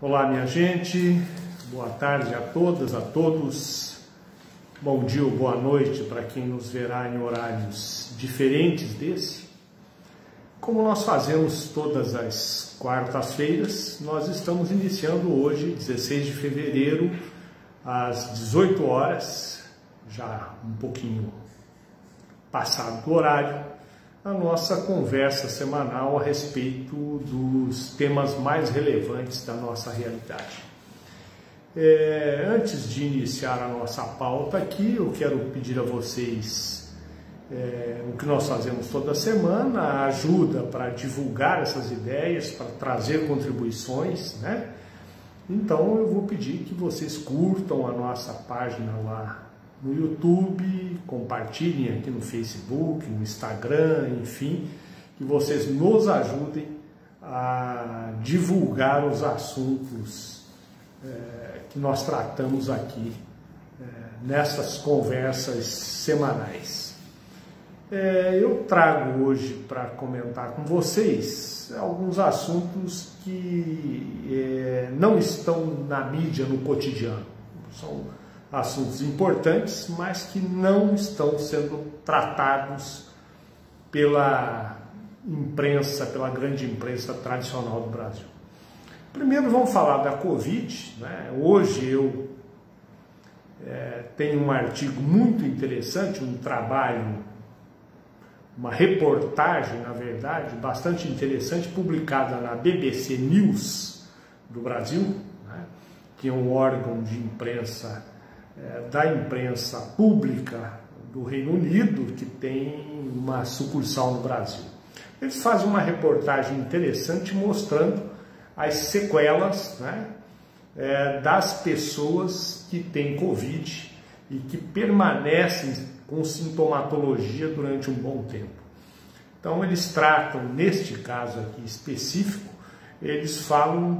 Olá, minha gente, boa tarde a todas, a todos, bom dia ou boa noite para quem nos verá em horários diferentes desse. Como nós fazemos todas as quartas-feiras, nós estamos iniciando hoje, 16 de fevereiro, às 18 horas, já um pouquinho passado do horário, a nossa conversa semanal a respeito dos temas mais relevantes da nossa realidade. Antes de iniciar a nossa pauta aqui, eu quero pedir a vocês o que nós fazemos toda semana, a ajuda para divulgar essas ideias, para trazer contribuições, né? Então eu vou pedir que vocês curtam a nossa página lá no YouTube, compartilhem aqui no Facebook, no Instagram, enfim, que vocês nos ajudem a divulgar os assuntos que nós tratamos aqui nessas conversas semanais. Eu trago hoje para comentar com vocês alguns assuntos que não estão na mídia no cotidiano. São assuntos importantes, mas que não estão sendo tratados pela imprensa, pela grande imprensa tradicional do Brasil. Primeiro vamos falar da Covid, né? Hoje eu tenho um artigo muito interessante, um trabalho, uma reportagem, na verdade, bastante interessante, publicada na BBC News do Brasil, né? Que é um órgão de imprensa da imprensa pública do Reino Unido, que tem uma sucursal no Brasil. Eles fazem uma reportagem interessante mostrando as sequelas, né, das pessoas que têm Covid e que permanecem com sintomatologia durante um bom tempo. Então eles tratam, neste caso aqui específico, eles falam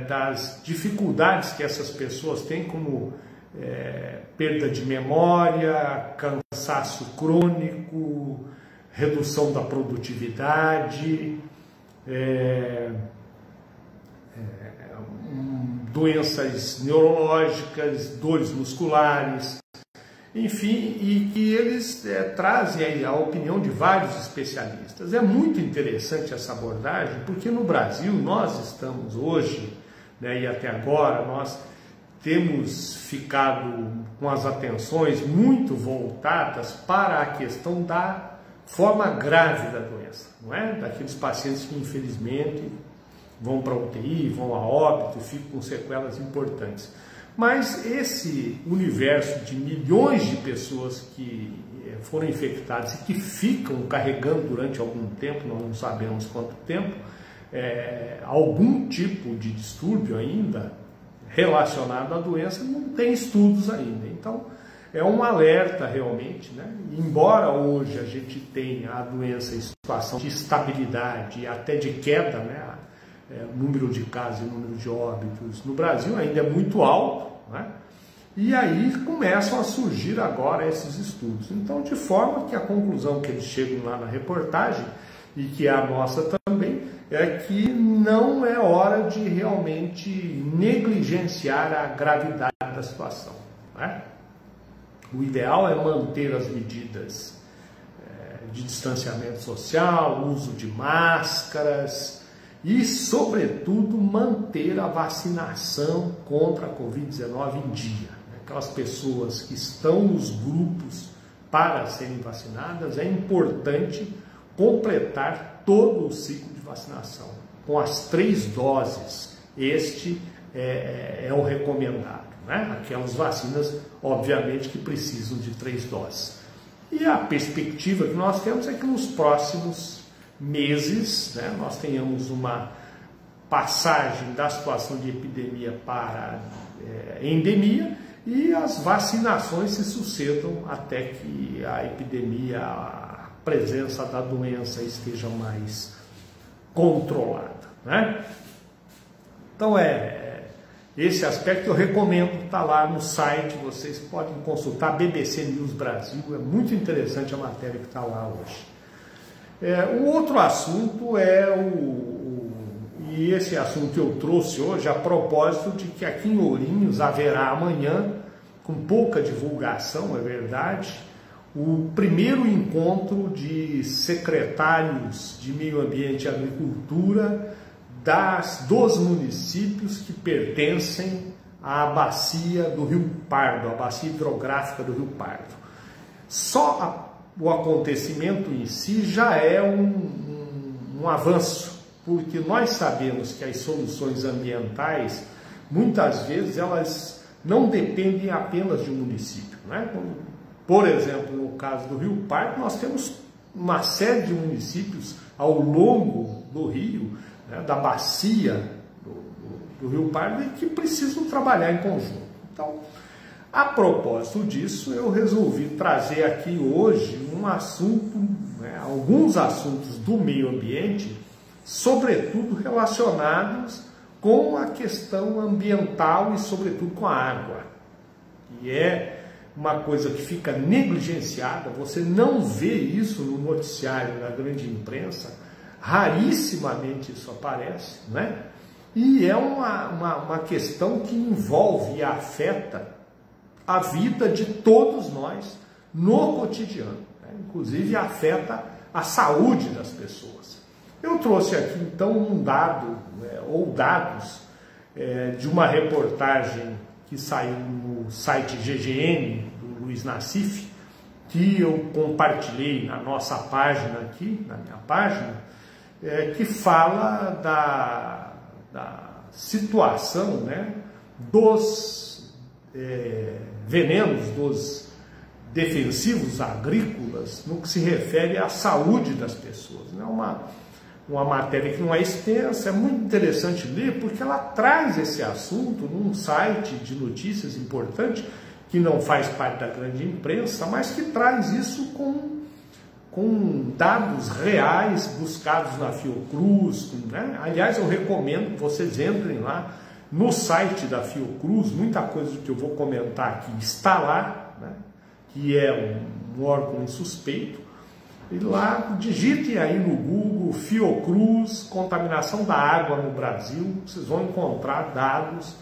das dificuldades que essas pessoas têm, como perda de memória, cansaço crônico, redução da produtividade, doenças neurológicas, dores musculares, enfim, e que eles trazem a opinião de vários especialistas. É muito interessante essa abordagem, porque no Brasil nós estamos hoje, né, e até agora, nós temos ficado com as atenções muito voltadas para a questão da forma grave da doença, não é? Daqueles pacientes que infelizmente vão para a UTI, vão a óbito, ficam com sequelas importantes. Mas esse universo de milhões de pessoas que foram infectadas e que ficam carregando durante algum tempo, nós não sabemos quanto tempo, algum tipo de distúrbio ainda relacionado à doença, não tem estudos ainda. Então, é um alerta realmente, né? Embora hoje a gente tenha a doença em situação de estabilidade e até de queda, né? O número de casos e o número de óbitos no Brasil ainda é muito alto, né? E aí começam a surgir agora esses estudos. Então, de forma que a conclusão que eles chegam lá na reportagem, e que é a nossa também, é que não é hora de realmente negligenciar a gravidade da situação, né? O ideal é manter as medidas de distanciamento social, uso de máscaras, e, sobretudo, manter a vacinação contra a Covid-19 em dia. Aquelas pessoas que estão nos grupos para serem vacinadas, é importante completar todo o ciclo de vacinação, com as 3 doses. Este é o recomendado, né? Aquelas vacinas, obviamente, que precisam de 3 doses. E a perspectiva que nós temos é que nos próximos meses, né, nós tenhamos uma passagem da situação de epidemia para endemia e as vacinações se sucedam até que a epidemia, a presença da doença esteja mais controlada, né? Então esse aspecto eu recomendo, está lá no site, vocês podem consultar, BBC News Brasil, é muito interessante a matéria que está lá hoje. O outro assunto e esse assunto eu trouxe hoje a propósito de que aqui em Ourinhos haverá amanhã, com pouca divulgação, é verdade, o primeiro encontro de secretários de Meio Ambiente e Agricultura dos municípios que pertencem à bacia do Rio Pardo, a bacia hidrográfica do Rio Pardo. Só o acontecimento em si já é um avanço, porque nós sabemos que as soluções ambientais, muitas vezes, elas não dependem apenas de um município, né? Por exemplo, no caso do Rio Pardo, nós temos uma série de municípios ao longo do rio, né, da bacia do Rio Pardo, que precisam trabalhar em conjunto. Então, a propósito disso, eu resolvi trazer aqui hoje um assunto, né, alguns assuntos do meio ambiente, sobretudo relacionados com a questão ambiental e sobretudo com a água, que é uma coisa que fica negligenciada. Você não vê isso no noticiário da grande imprensa, rarissimamente isso aparece, né? E é uma questão que envolve e afeta a vida de todos nós no cotidiano, né? Inclusive afeta a saúde das pessoas. Eu trouxe aqui então um dado, ou dados, de uma reportagem que saiu no site GGN, do Luiz Nassif, que eu compartilhei na nossa página aqui, na minha página, que fala da situação, né, dos venenos, dos defensivos agrícolas, no que se refere à saúde das pessoas. É uma matéria que não é extensa, é muito interessante ler, porque ela traz esse assunto num site de notícias importante, que não faz parte da grande imprensa, mas que traz isso com dados reais buscados na Fiocruz, né? Aliás, eu recomendo que vocês entrem lá no site da Fiocruz, muita coisa do que eu vou comentar aqui está lá, né? Que é um órgão insuspeito. E lá, digitem aí no Google Fiocruz, contaminação da água no Brasil, vocês vão encontrar dados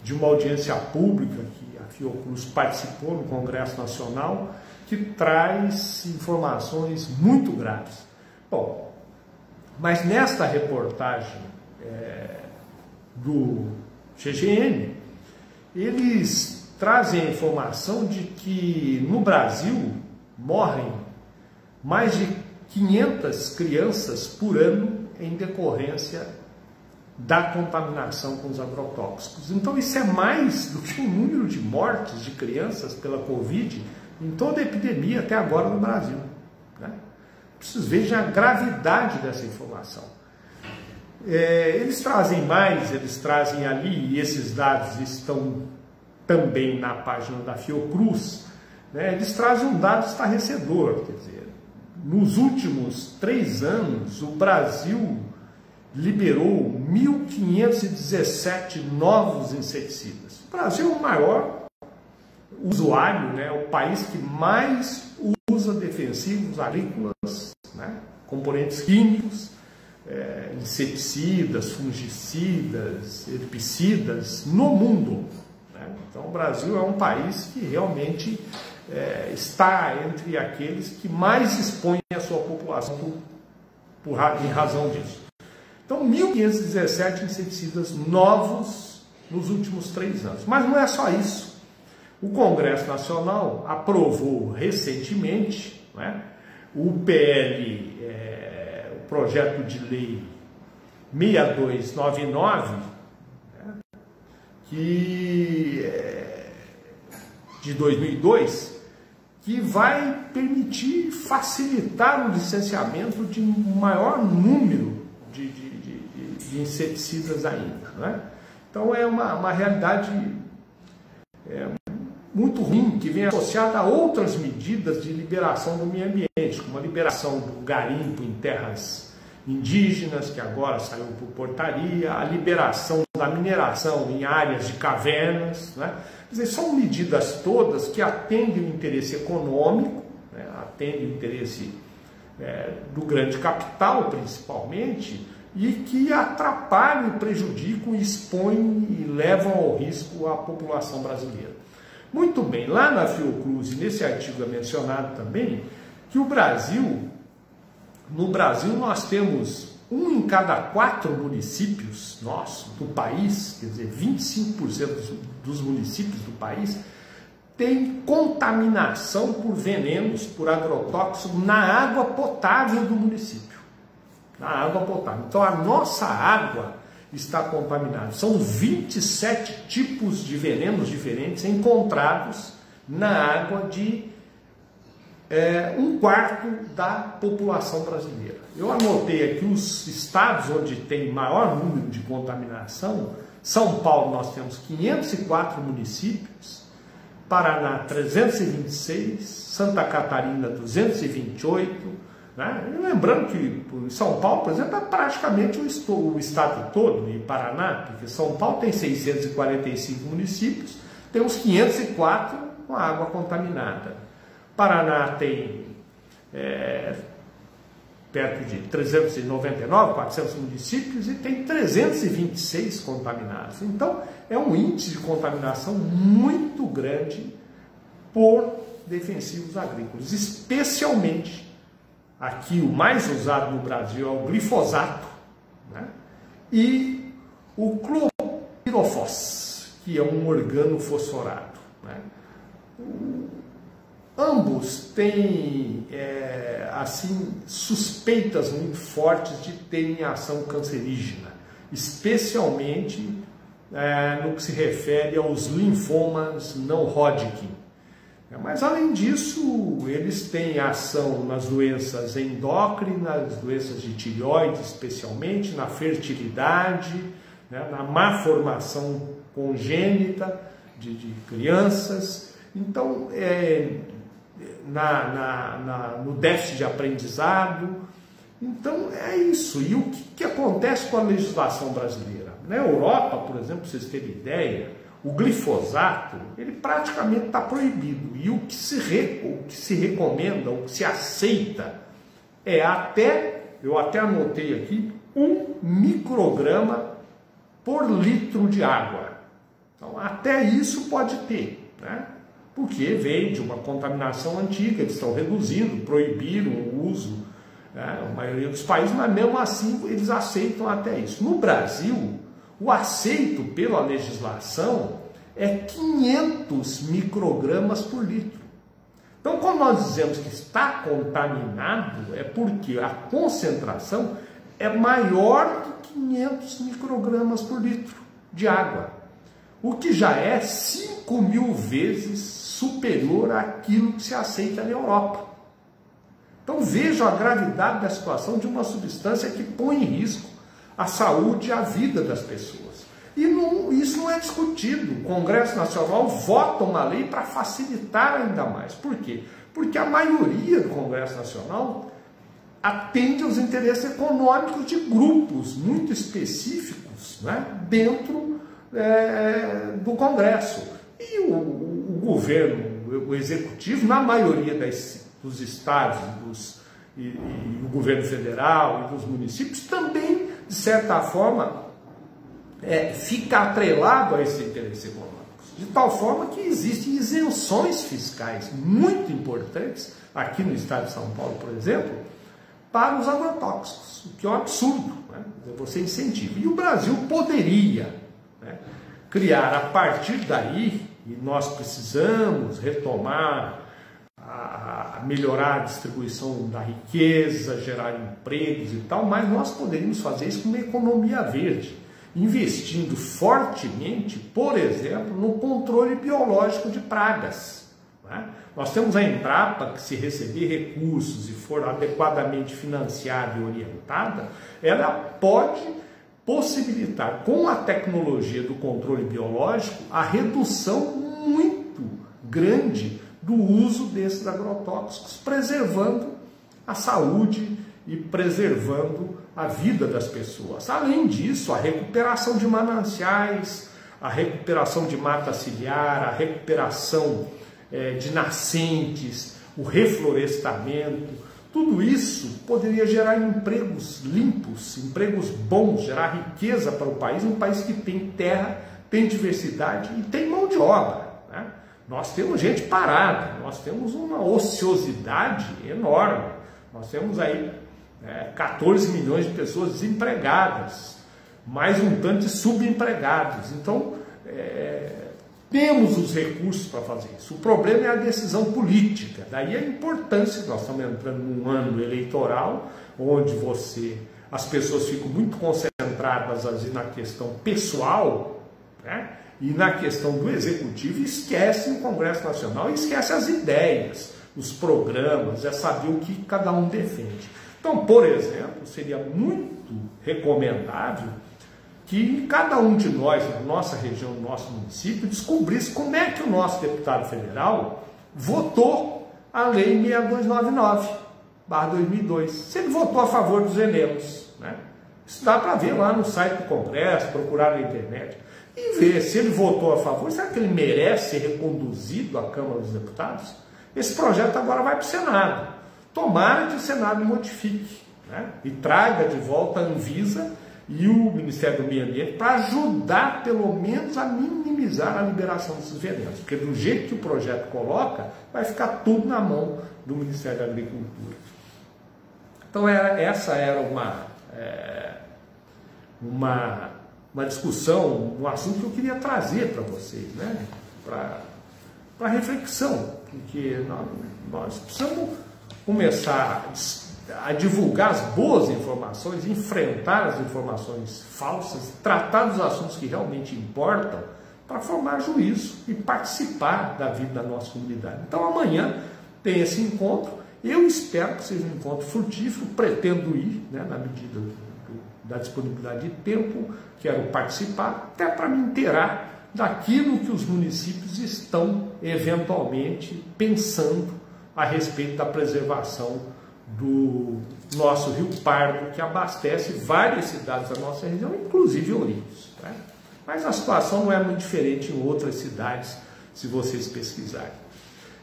de uma audiência pública que a Fiocruz participou no Congresso Nacional, que traz informações muito graves. Bom, mas nesta reportagem do GGN, eles trazem a informação de que no Brasil morrem mais de 500 crianças por ano em decorrência da contaminação com os agrotóxicos. Então isso é mais do que o número de mortes de crianças pela Covid em toda a epidemia até agora no Brasil, né? Vocês vejam a gravidade dessa informação. Eles trazem mais, eles trazem ali, e esses dados estão também na página da Fiocruz, né? Eles trazem um dado estarrecedor, quer dizer, nos últimos 3 anos, o Brasil liberou 1.517 novos inseticidas. O Brasil é o maior usuário, né? O país que mais usa defensivos agrícolas, né? Componentes químicos, inseticidas, fungicidas, herbicidas no mundo, né? Então o Brasil é um país que realmente está entre aqueles que mais expõem a sua população em razão disso. Então, 1.517 inseticidas novos nos últimos 3 anos. Mas não é só isso. O Congresso Nacional aprovou recentemente, né, o PL, o projeto de lei 6299, né, de 2002, que vai permitir facilitar o licenciamento de um maior número de inseticidas ainda, né? Então é uma realidade muito ruim, que vem associada a outras medidas de liberação do meio ambiente, como a liberação do garimpo em terras indígenas, que agora saiu por portaria, a liberação da mineração em áreas de cavernas, né? Quer dizer, são medidas todas que atendem o interesse econômico, né? Atendem o interesse do grande capital, principalmente, e que atrapalham, prejudicam, expõem e levam ao risco a população brasileira. Muito bem, lá na Fiocruz, nesse artigo é mencionado também que no Brasil nós temos 1 em cada 4 municípios do país, quer dizer, 25% dos municípios do país, tem contaminação por venenos, por agrotóxicos na água potável do município. Na água potável. Então a nossa água está contaminada. São 27 tipos de venenos diferentes encontrados na água de 1/4 da população brasileira. Eu anotei aqui os estados onde tem maior número de contaminação. São Paulo nós temos 504 municípios, Paraná 326, Santa Catarina 228, né? E lembrando que São Paulo, por exemplo, é praticamente o estado todo, e Paraná, porque São Paulo tem 645 municípios, temos 504 com água contaminada. Paraná tem perto de 399, 400 municípios e tem 326 contaminados. Então, é um índice de contaminação muito grande por defensivos agrícolas, especialmente aqui o mais usado no Brasil é o glifosato, né? E o clorpirofos, que é um organofosforado, né? Ambos têm assim, suspeitas muito fortes de terem ação cancerígena, especialmente no que se refere aos linfomas não Hodgkin. Mas, além disso, eles têm ação nas doenças endócrinas, doenças de tireoide, especialmente, na fertilidade, né, na má formação congênita de crianças. Então, no déficit de aprendizado. Então, é isso. E o que acontece com a legislação brasileira? Na Europa, por exemplo, para vocês terem ideia, o glifosato, ele praticamente está proibido. E o que se recomenda, o que se aceita, eu até anotei aqui, 1 micrograma por litro de água. Então, até isso pode ter, né? Porque vem de uma contaminação antiga, eles estão reduzindo, proibiram o uso, né, a maioria dos países, mas mesmo assim eles aceitam até isso. No Brasil, o aceito pela legislação é 500 microgramas por litro. Então, quando nós dizemos que está contaminado, é porque a concentração é maior que 500 microgramas por litro de água, o que já é 5.000 vezes superior àquilo que se aceita na Europa. Então vejam a gravidade da situação de uma substância que põe em risco a saúde e a vida das pessoas. E isso não é discutido. O Congresso Nacional vota uma lei para facilitar ainda mais. Por quê? Porque a maioria do Congresso Nacional atende aos interesses econômicos de grupos muito específicos, né, dentro do Congresso. E o governo, o executivo, na maioria dos estados e o governo federal e dos municípios, também, de certa forma, fica atrelado a esses interesses econômicos. De tal forma que existem isenções fiscais muito importantes, aqui no estado de São Paulo, por exemplo, para os agrotóxicos, o que é um absurdo, né? Você incentiva. E o Brasil poderia, né, criar a partir daí, e nós precisamos retomar, melhorar a distribuição da riqueza, gerar empregos e tal, mas nós poderíamos fazer isso com uma economia verde, investindo fortemente, por exemplo, no controle biológico de pragas, né? Nós temos a Embrapa, que se receber recursos e for adequadamente financiada e orientada, ela pode possibilitar, com a tecnologia do controle biológico, a redução muito grande do uso desses agrotóxicos, preservando a saúde e preservando a vida das pessoas. Além disso, a recuperação de mananciais, a recuperação de mata ciliar, a recuperação de nascentes, o reflorestamento, Tudo isso poderia gerar empregos limpos, empregos bons, gerar riqueza para o país, um país que tem terra, tem diversidade e tem mão de obra, né? Nós temos gente parada, nós temos uma ociosidade enorme, nós temos aí 14 milhões de pessoas desempregadas, mais um tanto de subempregados. Então, temos os recursos para fazer isso. O problema é a decisão política. Daí a importância, nós estamos entrando num ano eleitoral, onde as pessoas ficam muito concentradas na questão pessoal, né? E na questão do executivo, e esquecem o Congresso Nacional, e esquecem as ideias, os programas, saber o que cada um defende. Então, por exemplo, seria muito recomendável que cada um de nós, na nossa região, no nosso município, descobrisse como é que o nosso deputado federal votou a Lei 6299/2002. Se ele votou a favor dos venenos, né? Isso dá para ver lá no site do Congresso, procurar na internet, e ver se ele votou a favor. Será que ele merece ser reconduzido à Câmara dos Deputados? Esse projeto agora vai para o Senado. Tomara que o Senado modifique, né? E traga de volta a Anvisa e o Ministério do Meio Ambiente para ajudar, pelo menos, a minimizar a liberação desses venenos. Porque do jeito que o projeto coloca, vai ficar tudo na mão do Ministério da Agricultura. Então, essa era uma discussão, um assunto que eu queria trazer para vocês, né? Para reflexão, porque nós precisamos começar a divulgar as boas informações, enfrentar as informações falsas, tratar dos assuntos que realmente importam, para formar juízo e participar da vida da nossa comunidade. Então amanhã tem esse encontro, eu espero que seja um encontro frutífero, pretendo ir, né, na medida da disponibilidade de tempo, quero participar, até para me inteirar daquilo que os municípios estão eventualmente pensando a respeito da preservação do nosso Rio Pardo, que abastece várias cidades da nossa região, inclusive Ourinhos, né? Mas a situação não é muito diferente em outras cidades, se vocês pesquisarem.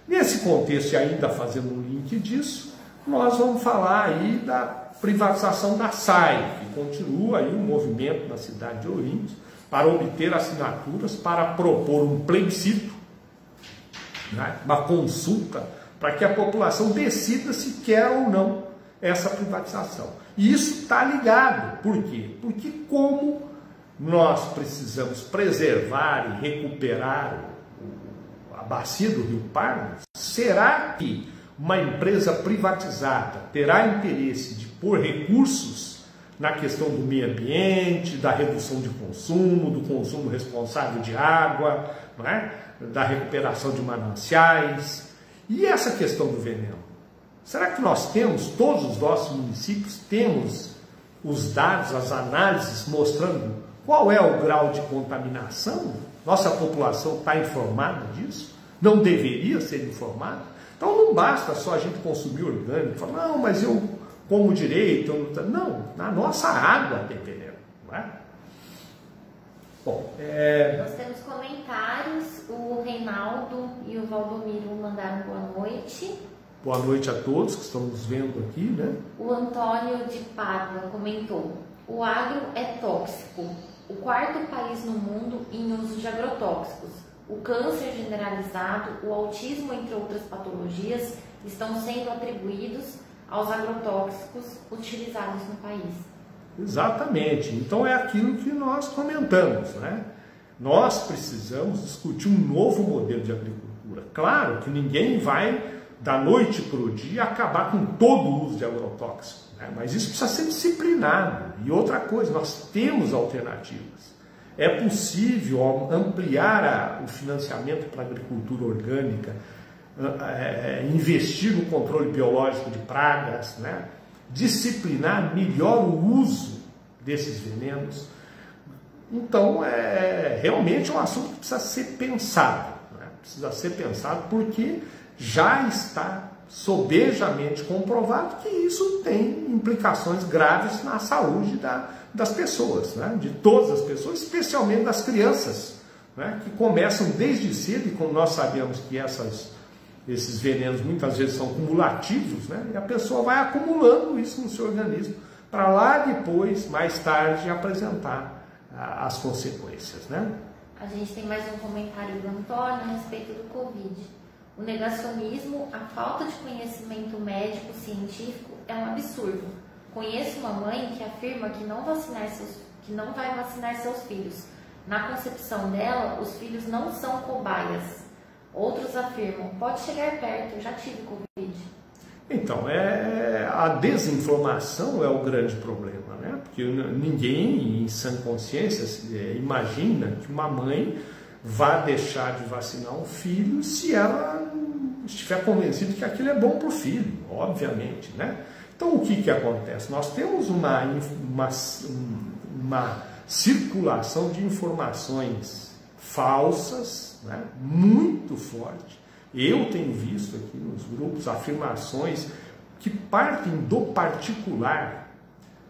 Nesse contexto, e ainda fazendo um link disso, nós vamos falar aí da privatização da SAI, que continua aí um movimento na cidade de Ourinhos para obter assinaturas, para propor um plebiscito, né? Uma consulta, para que a população decida se quer ou não essa privatização. E isso está ligado. Por quê? Porque como nós precisamos preservar e recuperar a bacia do Rio Pardo, será que uma empresa privatizada terá interesse de pôr recursos na questão do meio ambiente, da redução de consumo, do consumo responsável de água, não é? Da recuperação de mananciais? E essa questão do veneno? Será que nós temos, todos os nossos municípios, temos os dados, as análises mostrando qual é o grau de contaminação? Nossa população está informada disso? Não deveria ser informada? Então não basta só a gente consumir orgânico, falar, não, mas eu como direito, não, na nossa água tem veneno, não é? Bom, nós temos comentários, o Reinaldo e o Valdomiro mandaram boa noite. Boa noite a todos que estão nos vendo aqui, né? O Antônio de Pádua comentou: o agro é tóxico, o quarto país no mundo em uso de agrotóxicos. O câncer generalizado, o autismo, entre outras patologias, estão sendo atribuídos aos agrotóxicos utilizados no país. Exatamente. Então é aquilo que nós comentamos, né? Nós precisamos discutir um novo modelo de agricultura. Claro que ninguém vai, da noite para o dia, acabar com todo o uso de agrotóxico, né? Mas isso precisa ser disciplinado. E outra coisa, nós temos alternativas. É possível ampliar o financiamento para a agricultura orgânica, investir no controle biológico de pragas, né? Disciplinar melhor o uso desses venenos. Então, realmente é um assunto que precisa ser pensado, né? Precisa ser pensado porque já está sobejamente comprovado que isso tem implicações graves na saúde das pessoas, né? De todas as pessoas, especialmente das crianças, né? Que começam desde cedo, e como nós sabemos que esses venenos muitas vezes são cumulativos, né? E a pessoa vai acumulando isso no seu organismo para lá depois, mais tarde, apresentar as consequências, né? A gente tem mais um comentário do Antônio a respeito do Covid. O negacionismo, a falta de conhecimento médico científico é um absurdo. Conheço uma mãe que afirma que não vai vacinar seus filhos. Na concepção dela, os filhos não são cobaias. Outros afirmam, pode chegar perto, eu já tive Covid. Então, a desinformação é o grande problema, né? Porque ninguém em sã consciência imagina que uma mãe vá deixar de vacinar um filho se ela estiver convencida que aquilo é bom para o filho, obviamente, né? Então, o que acontece? Nós temos uma circulação de informações falsas, né? Muito forte. Eu tenho visto aqui nos grupos afirmações que partem do particular,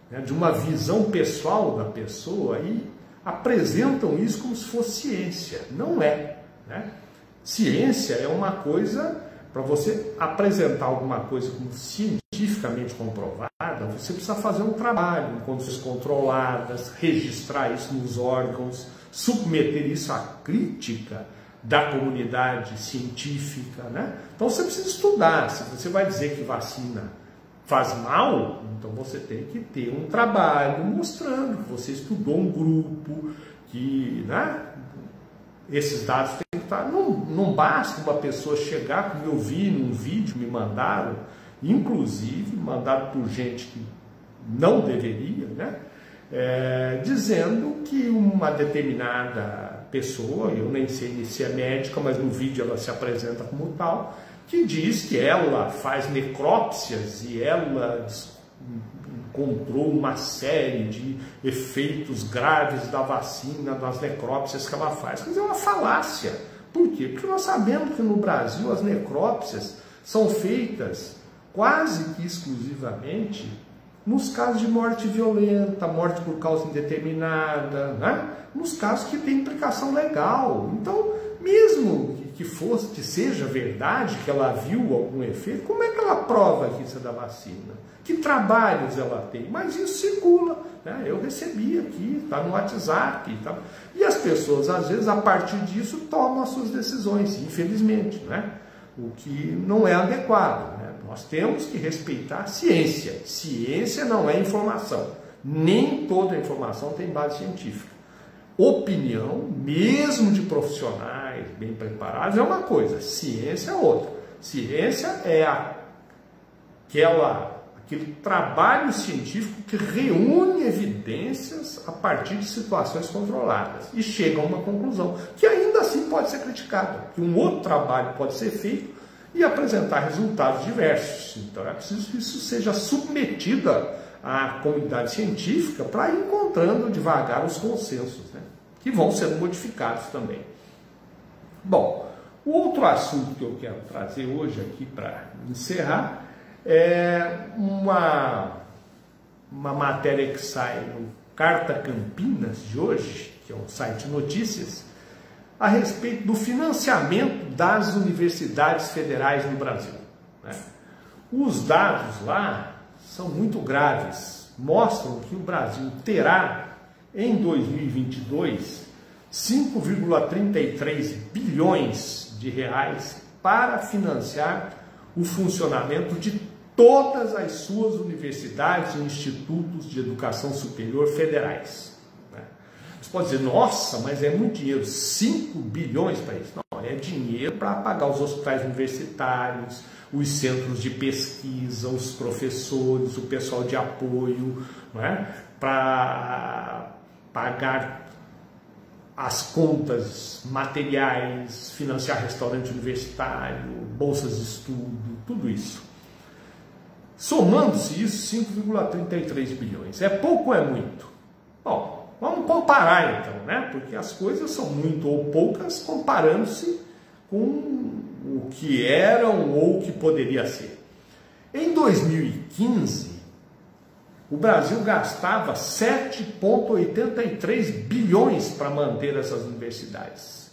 né, de uma visão pessoal da pessoa e apresentam isso como se fosse ciência. Não é, né? Ciência é uma coisa, para você apresentar alguma coisa como cientificamente comprovada, você precisa fazer um trabalho em condições controladas, registrar isso nos órgãos, submeter isso à crítica da comunidade científica, né? Então você precisa estudar. Se você vai dizer que vacina faz mal, então você tem que ter um trabalho mostrando que você estudou um grupo, que, né, esses dados têm que estar. Não basta uma pessoa chegar, como eu vi num vídeo, me mandaram, inclusive mandado por gente que não deveria, né? Dizendo que uma determinada pessoa, eu nem sei se é médica, mas no vídeo ela se apresenta como tal, que diz que ela faz necrópsias e ela encontrou uma série de efeitos graves da vacina, das necrópsias que ela faz. Quer dizer, é uma falácia. Por quê? Porque nós sabemos que no Brasil as necrópsias são feitas quase que exclusivamente nos casos de morte violenta, morte por causa indeterminada, né? Nos casos que tem implicação legal. Então, mesmo que seja verdade, que ela viu algum efeito, como é que ela prova que isso é da vacina? Que trabalhos ela tem? Mas isso circula, né? Eu recebi aqui, está no WhatsApp. Tá? E as pessoas, às vezes, a partir disso, tomam as suas decisões, infelizmente, né? O que não é adequado, né? Nós temos que respeitar a ciência. Ciência não é informação. Nem toda informação tem base científica. Opinião, mesmo de profissionais bem preparados, é uma coisa. Ciência é outra. Ciência é aquele trabalho científico que reúne evidências a partir de situações controladas e chega a uma conclusão, que ainda assim pode ser criticada, que um outro trabalho pode ser feito e apresentar resultados diversos. Então é preciso que isso seja submetido à comunidade científica para ir encontrando devagar os consensos, né, que vão sendo modificados também. Bom, o outro assunto que eu quero trazer hoje aqui para encerrar é uma matéria que sai no Carta Campinas de hoje, que é um site de notícias, a respeito do financiamento das universidades federais no Brasil, né? Os dados lá são muito graves, mostram que o Brasil terá, em 2022, 5,33 bilhões de reais para financiar o funcionamento de todas as suas universidades e institutos de educação superior federais. Você pode dizer, nossa, mas é muito dinheiro, 5 bilhões para isso. Não, é dinheiro para pagar os hospitais universitários, os centros de pesquisa, os professores, o pessoal de apoio, não é? Para pagar as contas materiais, financiar restaurante universitário, bolsas de estudo, tudo isso. Somando-se isso, 5,33 bilhões. É pouco ou é muito? Bom, vamos comparar então, né? Porque as coisas são muito ou poucas comparando-se com o que eram ou o que poderia ser. Em 2015, o Brasil gastava 7,83 bilhões para manter essas universidades.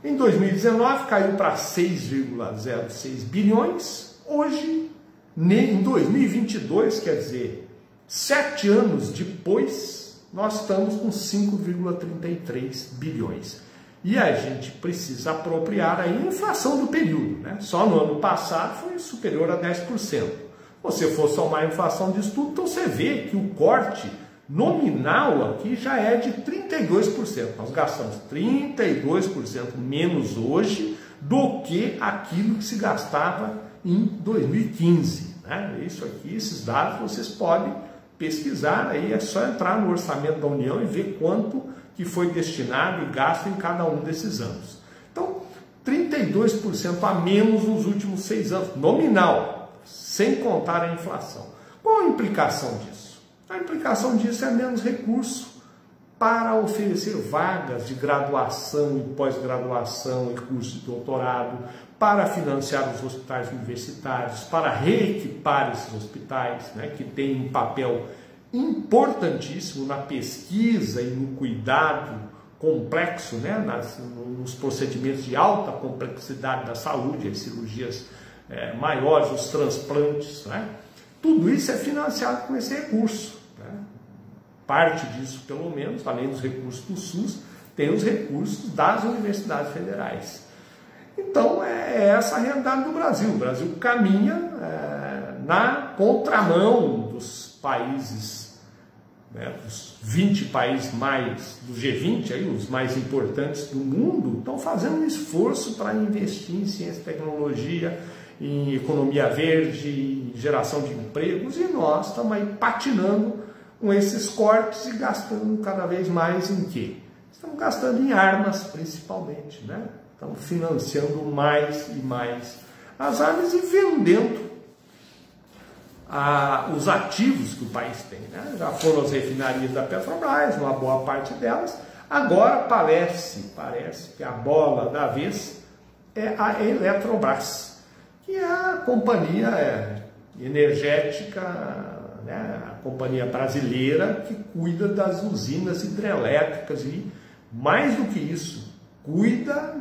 Em 2019 caiu para 6,06 bilhões. Hoje, em 2022, quer dizer, 7 anos depois, nós estamos com 5,33 bilhões. E a gente precisa apropriar a inflação do período, né? Só no ano passado foi superior a 10%. Se você for somar a inflação disso tudo, então você vê que o corte nominal aqui já é de 32%. Nós gastamos 32% menos hoje do que aquilo que se gastava em 2015. Né? Isso aqui, esses dados vocês podem pesquisar, aí é só entrar no orçamento da União e ver quanto que foi destinado e gasto em cada um desses anos. Então, 32% a menos nos últimos 6 anos, nominal, sem contar a inflação. Qual a implicação disso? A implicação disso é menos recurso para oferecer vagas de graduação e pós-graduação e curso de doutorado, para financiar os hospitais universitários, para reequipar esses hospitais, né, que têm um papel importantíssimo na pesquisa e no cuidado complexo, né, nos procedimentos de alta complexidade da saúde, as cirurgias maiores, os transplantes, né? Tudo isso é financiado com esse recurso. Né? Parte disso, pelo menos, além dos recursos do SUS, tem os recursos das universidades federais. Então, é essa a realidade do Brasil. O Brasil caminha na contramão dos países, né, dos 20 países mais, do G20, aí, os mais importantes do mundo, estão fazendo um esforço para investir em ciência e tecnologia, em economia verde, em geração de empregos, e nós estamos aí patinando com esses cortes e gastando cada vez mais em quê? Estamos gastando em armas, principalmente, né? Estamos financiando mais e mais as armas e vendendo os ativos que o país tem, né? Já foram as refinarias da Petrobras, uma boa parte delas. Agora parece que a bola da vez é a Eletrobras, que é a companhia energética, né? A companhia brasileira que cuida das usinas hidrelétricas e, mais do que isso, cuida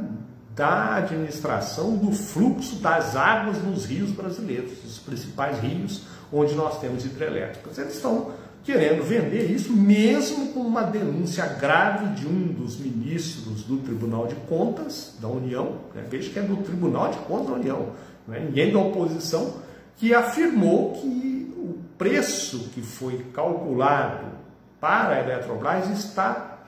da administração do fluxo das águas nos rios brasileiros, os principais rios onde nós temos hidrelétricas. Eles estão querendo vender isso, mesmo com uma denúncia grave de um dos ministros do Tribunal de Contas da União, né? Veja que é do Tribunal de Contas da União, não é ninguém da oposição, que afirmou que o preço que foi calculado para a Eletrobras está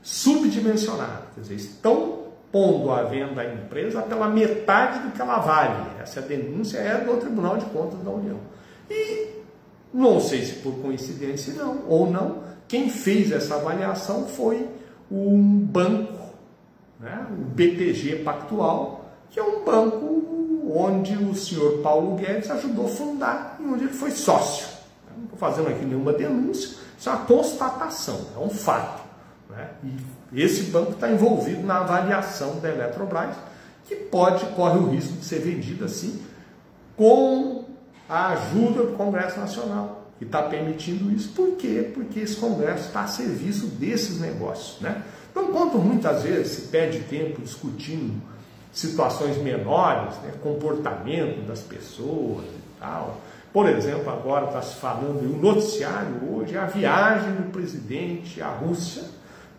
subdimensionado, quer dizer, estão pondo à venda a empresa pela metade do que ela vale. Essa denúncia é do Tribunal de Contas da União. E não sei se por coincidência ou não, quem fez essa avaliação foi um banco, né, o BTG Pactual, que é um banco onde o senhor Paulo Guedes ajudou a fundar e onde ele foi sócio. Não estou fazendo aqui nenhuma denúncia, isso é uma constatação, é um fato. Né? E esse banco está envolvido na avaliação da Eletrobras, que corre o risco de ser vendida assim, com a ajuda do Congresso Nacional, que está permitindo isso. Por quê? Porque esse Congresso está a serviço desses negócios. Né? Então, enquanto muitas vezes se perde tempo discutindo situações menores, né, comportamento das pessoas e tal. Por exemplo, agora está se falando, e o noticiário hoje é a viagem do presidente à Rússia,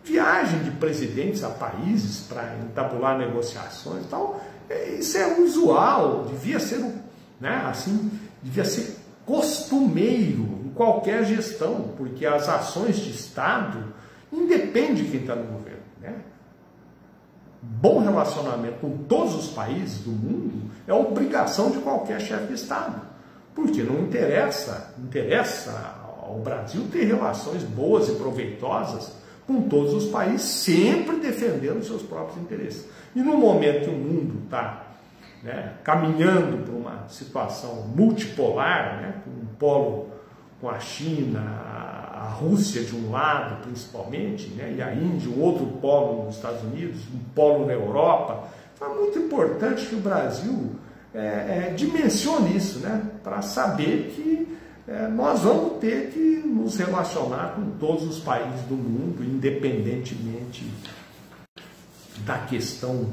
viagem de presidentes a países para entabular negociações e tal. Isso é usual, devia ser, né, assim, devia ser costumeiro em qualquer gestão, porque as ações de Estado independem de quem está no governo. Né? Bom relacionamento com todos os países do mundo é obrigação de qualquer chefe de Estado, porque não interessa ao Brasil ter relações boas e proveitosas com todos os países, sempre defendendo seus próprios interesses. E no momento que o mundo está, né, caminhando para uma situação multipolar, né, com um polo com a China, a Rússia de um lado principalmente, né, e a Índia, um outro polo nos Estados Unidos, um polo na Europa. Então é muito importante que o Brasil dimensione isso, né, para saber que nós vamos ter que nos relacionar com todos os países do mundo, independentemente da questão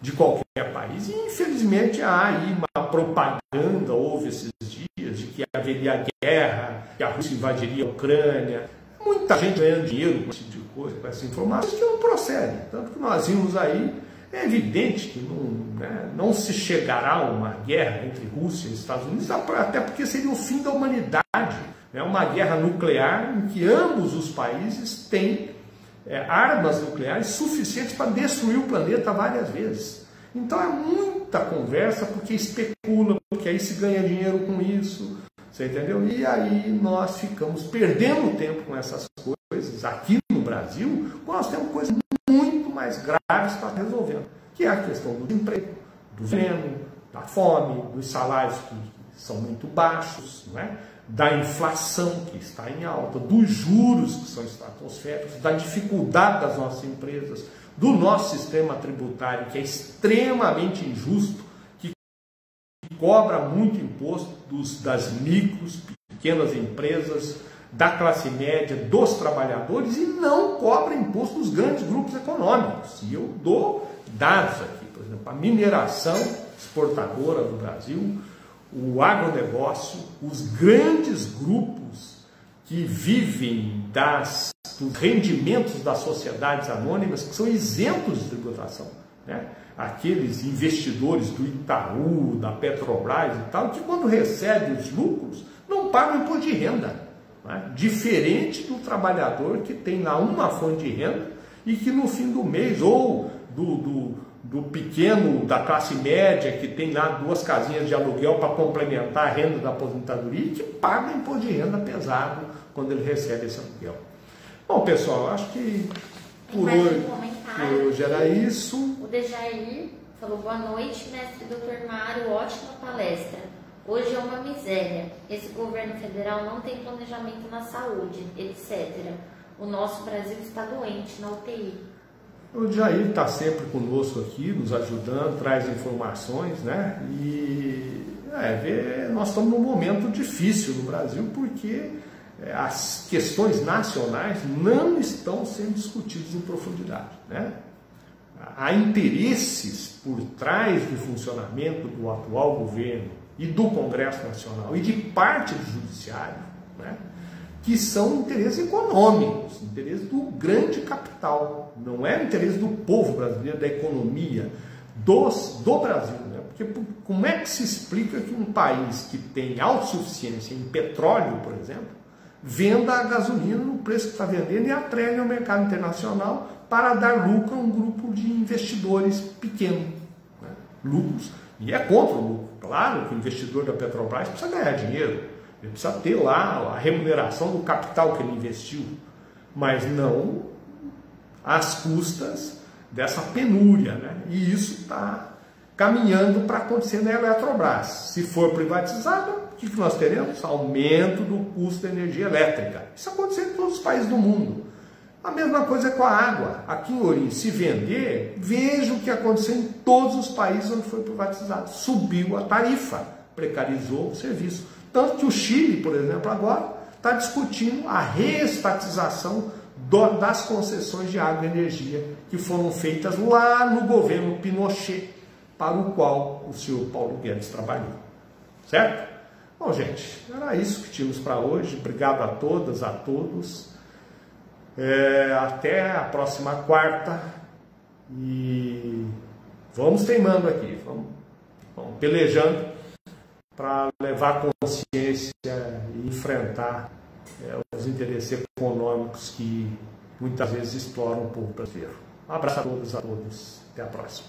de qualquer país. E, infelizmente, há aí uma propaganda, houve esses dias, de que haveria guerra, que a Rússia invadiria a Ucrânia. Muita gente ganhando dinheiro com esse tipo de coisa, com essa informação, que não procede. Tanto que nós vimos aí, é evidente que não se chegará a uma guerra entre Rússia e Estados Unidos, até porque seria o fim da humanidade. Uma guerra nuclear em que ambos os países têm armas nucleares suficientes para destruir o planeta várias vezes. Então é muita conversa, porque especula, porque aí se ganha dinheiro com isso, você entendeu? E aí nós ficamos perdendo tempo com essas coisas aqui no Brasil, quando nós temos coisas muito mais graves para resolver, que é a questão do emprego, do veneno, da fome, dos salários que são muito baixos, não é? Da inflação que está em alta, dos juros que são estratosféricos, da dificuldade das nossas empresas, do nosso sistema tributário, que é extremamente injusto, que cobra muito imposto das micros, pequenas empresas, da classe média, dos trabalhadores, e não cobra imposto dos grandes grupos econômicos. E eu dou dados aqui, por exemplo, a mineração exportadora do Brasil, o agronegócio, os grandes grupos que vivem dos rendimentos das sociedades anônimas, que são isentos de tributação, né? Aqueles investidores do Itaú, da Petrobras e tal, que quando recebem os lucros, não pagam imposto de renda, né? Diferente do trabalhador que tem lá uma fonte de renda e que no fim do mês, ou do pequeno, da classe média, que tem lá 2 casinhas de aluguel para complementar a renda da aposentadoria, e que paga imposto de renda pesado quando ele recebe esse aluguel. Bom, pessoal, acho que por hoje era isso. O Dejair falou: boa noite, mestre Dr. Mário, ótima palestra. Hoje é uma miséria. Esse governo federal não tem planejamento na saúde, etc. O nosso Brasil está doente na UTI. O Jair está sempre conosco aqui, nos ajudando, traz informações, né? E nós estamos num momento difícil no Brasil, porque as questões nacionais não estão sendo discutidas em profundidade, né? Há interesses por trás do funcionamento do atual governo e do Congresso Nacional e de parte do Judiciário, né? Que são interesses econômicos, interesses do grande capital, não é interesse do povo brasileiro, da economia, do Brasil, né? Porque como é que se explica que um país que tem autossuficiência em petróleo, por exemplo, venda a gasolina no preço que está vendendo e atrele ao mercado internacional para dar lucro a um grupo de investidores pequenos, né? Lucros. E é contra o lucro. Claro que o investidor da Petrobras precisa ganhar dinheiro, ele precisa ter lá a remuneração do capital que ele investiu, mas não às custas dessa penúria, né? E isso está caminhando para acontecer na Eletrobras. Se for privatizada, o que nós teremos? Aumento do custo da energia elétrica. Isso aconteceu em todos os países do mundo. A mesma coisa com a água. Aqui em Ourinho, se vender, veja o que aconteceu em todos os países onde foi privatizado. Subiu a tarifa, precarizou o serviço. Tanto que o Chile, por exemplo, agora está discutindo a reestatização das concessões de água e energia que foram feitas lá no governo Pinochet, para o qual o senhor Paulo Guedes trabalhou. Certo? Bom, gente, era isso que tínhamos para hoje. Obrigado a todas, a todos. Até a próxima quarta. E vamos teimando aqui, vamos pelejando para levar consciência e enfrentar os interesses econômicos que muitas vezes exploram o povo brasileiro. Um abraço a todas, a todos. Até a próxima.